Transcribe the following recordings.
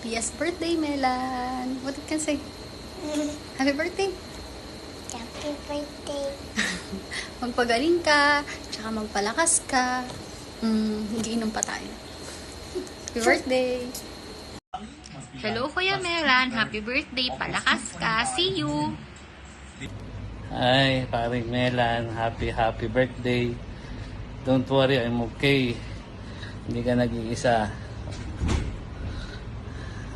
Happiest birthday, Melan! What you can say? Happy birthday! Happy birthday. Magpagaling ka, tsaka magpalakas ka. Mag-iinom pa tayo. Happy birthday! Hello, Kuya Melan. Happy birthday. Palakas ka. See you! Hi, paring Melan. Happy birthday. Don't worry, I'm okay. Hindi ka nag-iisa.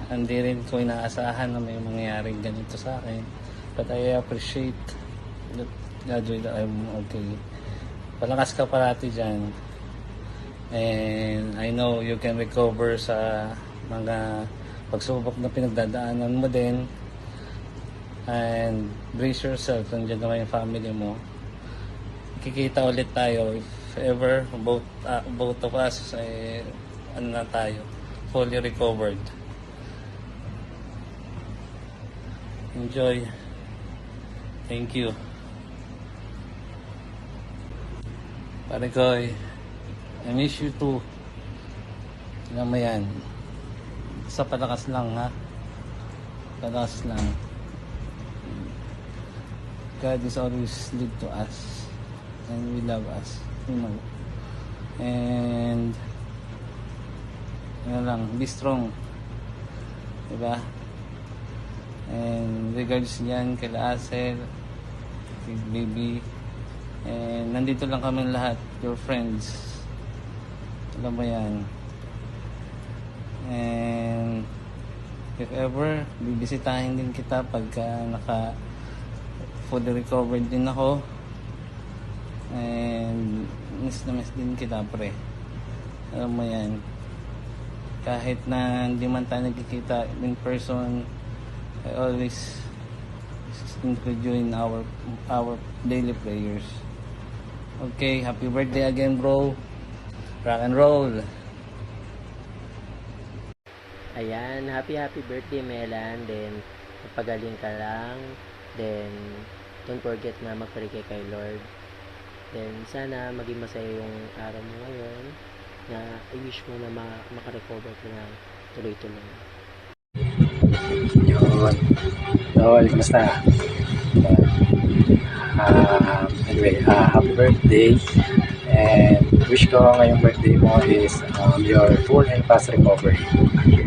Hindi rin ko inaasahan na may mangyaring ganito sa akin. But I appreciate that I'm okay. Palakas ka parati dyan. And I know you can recover sa mga pagsubok na pinagdadaanan mo din. And brace yourself, nandiyan naman yung family mo. Kikita ulit tayo if ever both of us ay ano na tayo, fully recovered. Enjoy. Thank you. Pare Koy, I miss you too. Alam mo yan. Sa palakas lang ha. Palakas lang. God is always good to us. And we love us. You know. And ano lang, be strong. Diba? And regards yan kay Asel, kay Baby. And nandito lang kami lahat, your friends. Alam mo yan. And if ever, bibisitahin din kita pagka fully recovered din ako. And miss na miss din kita, pre. Alam mo yan. Kahit na hindi man tayo nagkikita in person, I always include you in our daily prayers. Okay, happy birthday again, bro. Rock and roll. Ayan, happy birthday, Melan. Then, magpagaling ka lang. Then, don't forget na mag-pray kay Lord. Then, sana maging masaya yung araw mo ngayon. Na i-wish mo na makarecover ka na tuloy-tuloy. Yun. Tol, kumusta? Anyway, happy birthday. And wish ko ngayong birthday mo is your full and fast recovery.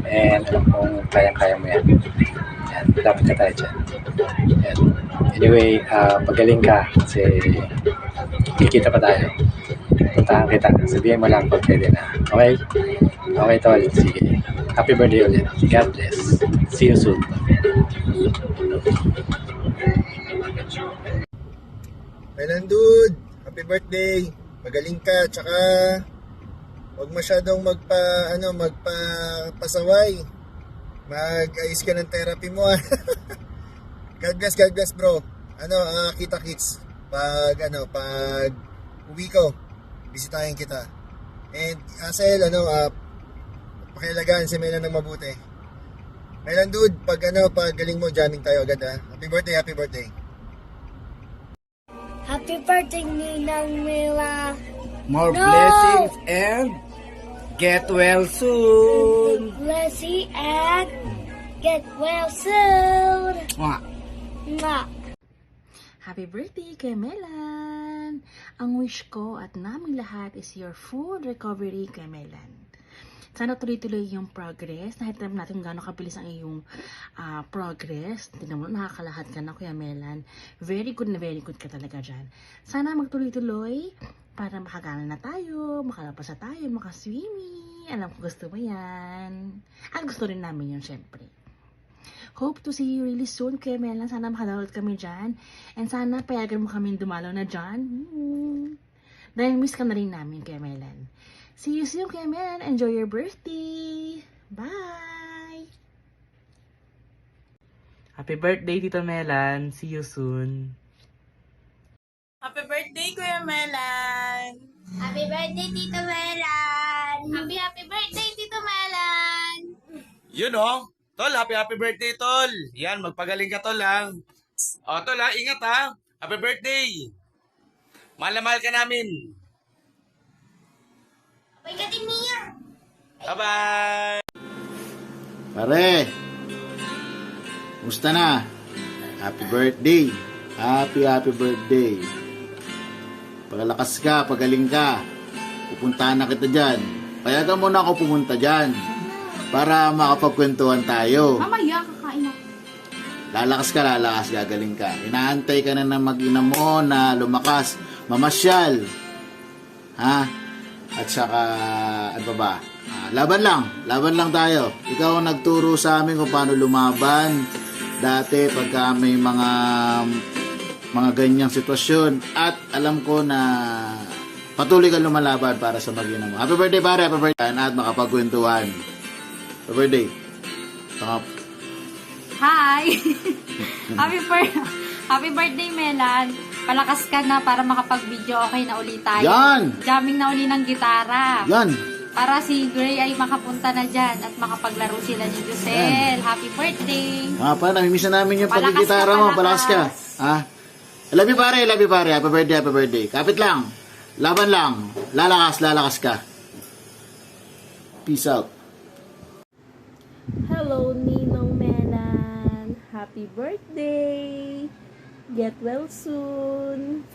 And alam kong kayang-kaya mo yan. Yan, dapat ka tayo dyan. Yan. Anyway, pagaling ka kasi kikita pa tayo. Puntahan kita. Sabihin mo lang pag pwede na. Okay? Okay, tol. Sige. Happy birthday ulit. God bless. See you soon. Melan dude, happy birthday. Magaling ka, tsaka huwag masyadong magpasaway. Mag-ayos ka ng therapy mo. God bless bro. Kita kits. Pag uwi ko, bisitahin kita. And Asel, pakialagaan si Melan ng mabuti. Melan dude, pag galing mo, jamming tayo agad ha. Happy birthday. Happy birthday, Ninang Mila. More blessings and get well soon. Bless you and get well soon. Mwah. Mwah. Happy birthday kay Melan! Ang wish ko at namin lahat is your full recovery kay Melan. Sana tuloy-tuloy yung progress. Nakita natin gano'ng kabilis ang iyong progress. Tingnan mo, nakakalahad ka na, Kuya Melan. Very good ka talaga dyan. Sana magtuloy-tuloy para makagana na tayo, makalabas na tayo, makaswimming. Alam ko gusto mo yan. At gusto rin namin yun, syempre. Hope to see you really soon, Kuya Melan. Sana makadawat kami dyan. And sana payagan mo kami dumalaw na dyan. Dahil miss ka na rin namin, Kuya Melan. See you soon, Kuya Melan. Enjoy your birthday. Bye! Happy birthday, Tito Melan. See you soon. Happy birthday, Kuya Melan! Happy birthday, Tito Melan. Happy birthday, Tito Melan! Yun oh. Tol, happy birthday, Tol. Yan, magpagaling ka, Tol, ha. O, Tol, ha, ingat, ha. Happy birthday. Mahal na mahal ka namin. Bye, Katimir. Bye-bye. Pare, musta na? Happy birthday. Happy birthday. Paglakas ka, pagaling ka. Pupuntahan na kita dyan. Payagan mo na ako pumunta dyan. Para makapagkwentuhan tayo. Mamaya, kakain ako. Lalakas, gagaling ka. Inaantay ka na ng mag-ina mo na lumakas, mamasyal. Ha? At saka, ano ba? Laban lang tayo. Ikaw ang nagturo sa amin kung paano lumaban. Dati, pagka may mga ganyang sitwasyon. At alam ko na patuloy kang lumalaban para sa mag-ina mo. Happy birthday, pare. Happy birthday. At makapagkwentuhan. Happy birthday. Tangap. Hi! Happy birthday, Melan. Palakas ka na para makapag-video okay na ulit tayo. Yan! Jamming na uli ng gitara. Yan! Para si Gray ay makapunta na dyan at makapaglaro sila ni Josel. Happy birthday! Mga pa, namimiss na namin yung Palakas pagkikitara ka, mo. palakas. Palakas ka. Ha? I love you, pare. Happy birthday. Kapit lang. Laban lang. Lalakas ka. Peace out. Hello, Ninong Melan. Happy birthday. Get well soon.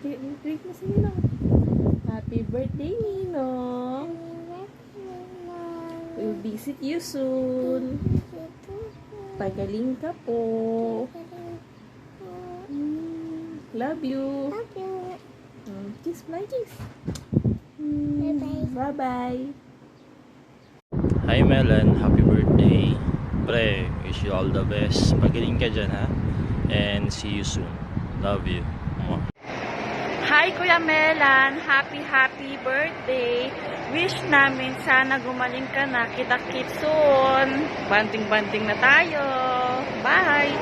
Drink na si Ninong. Happy birthday, Ninong. We'll visit you soon. Pagaling ka po. Love you. Kiss, fly kiss. Bye-bye. Hi Melon, happy birthday. Pre, wish you all the best. Magaling ka dyan ha. And see you soon. Love you. Mwah. Hi Kuya Melan, happy birthday. Wish namin sana gumaling ka na. Kita-kits soon. Banding na tayo. Bye!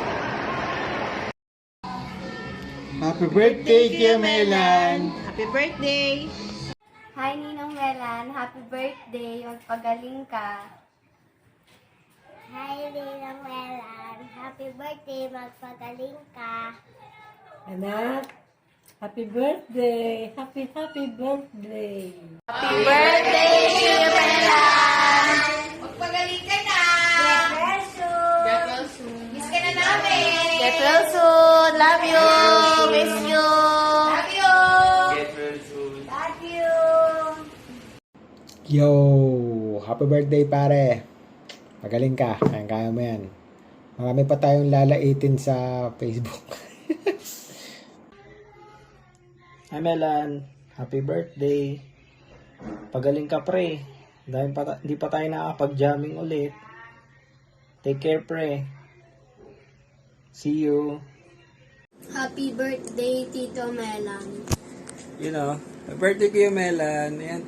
Happy birthday, Kuya Melan. Happy birthday! Hi, Ninong Melan. Happy birthday. Magpagaling ka. Hi, Ninong Melan. Happy birthday. Magpagaling ka. Anak, happy birthday. Happy birthday. Happy birthday, Kuya Melan! Magpagaling ka na. Get well soon. Miss ka na namin. Get well soon. Love you. Miss you. Love you. Get well soon. Love you. Yo! Happy birthday, pare. Magaling ka. Kaya mo yan. Marami pa tayong lalaitin sa Facebook. Hi Melan, happy birthday. Pagaling ka pre. Dahil hindi pa tayo nakakapag-jamming ulit. Take care pre. See you. Happy birthday, Tito Melan. You know, happy birthday Kuya Melan. Ayan.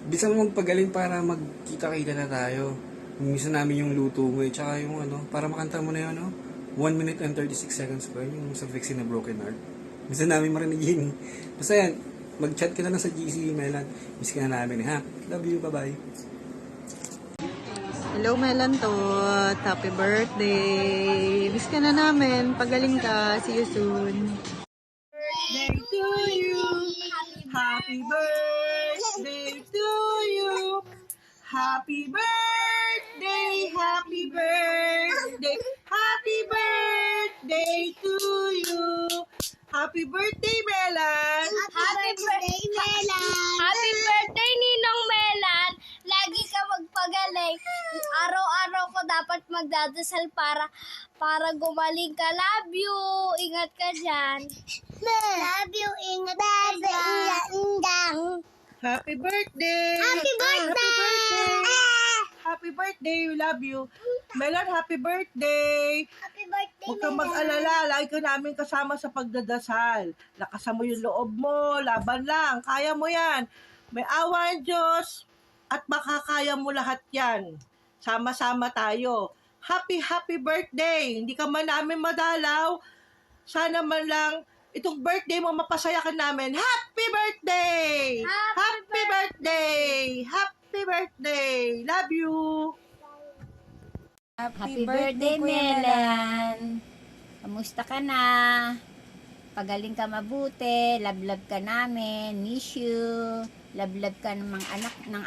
Bisa mo magpagaling para magkita-kita na tayo. Misa namin yung luto mo eh. Tsaka yung para makanta mo na yun, 1 minute and 36 seconds pa yung sa Fixing a Broken Heart. Misa namin marinig yun. Basta yan, mag-chat ka na lang sa GC Melan. Miss ka na namin ha. Love you, bye-bye. Hello Melan Tot, happy birthday. Miss ka na namin, pagaling ka. See you soon. Birthday to you. Happy birthday to you. Happy birthday, happy birthday, happy birthday to you. Happy birthday, Melan. Happy birthday, Melan. Happy birthday, Ninong Melan. Lagi ka magpagaling. Araw-araw ko dapat magdadasal para gumaling ka. Love you. Ingat ka dyan. Love you. Ingat ka dyan. Happy birthday. Happy birthday. Happy birthday. We love you. Melan, happy birthday. Happy birthday, Huwag kang mag-alala. Lagi ka namin kasama sa pagdadasal. Lakasan mo yung loob mo. Laban lang. Kaya mo yan. May awa ang Diyos. At makakaya mo lahat yan. Sama-sama tayo. Happy birthday. Hindi ka man namin madalaw. Sana man lang itong birthday mo mapasaya ka namin. Happy birthday! Happy birthday! Happy birthday! Love you! Happy birthday, Melan. Kamusta ka na? Pagaling ka mabuti. Love ka namin. Miss you. Love ka ng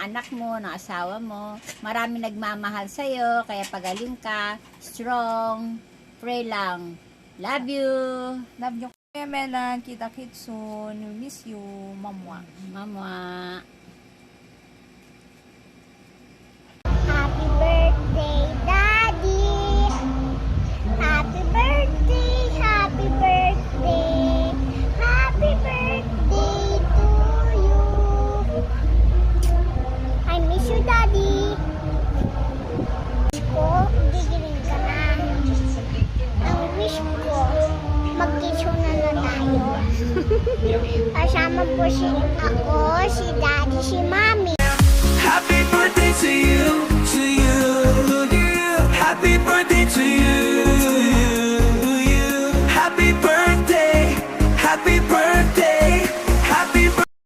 anak mo, ng asawa mo. Marami nagmamahal sa'yo, kaya pagaling ka. Strong. Pray lang. Love you. Love you, Kuya Melan. Kita-kits soon. Miss you. Mamwa. Mamwa. Happy birthday, Daddy! Happy birthday, happy birthday, happy birthday to you. I miss you, Daddy. Wish ko, gigiling ka na. Ang wish ko, mag-kiss na tayo. Kasama po si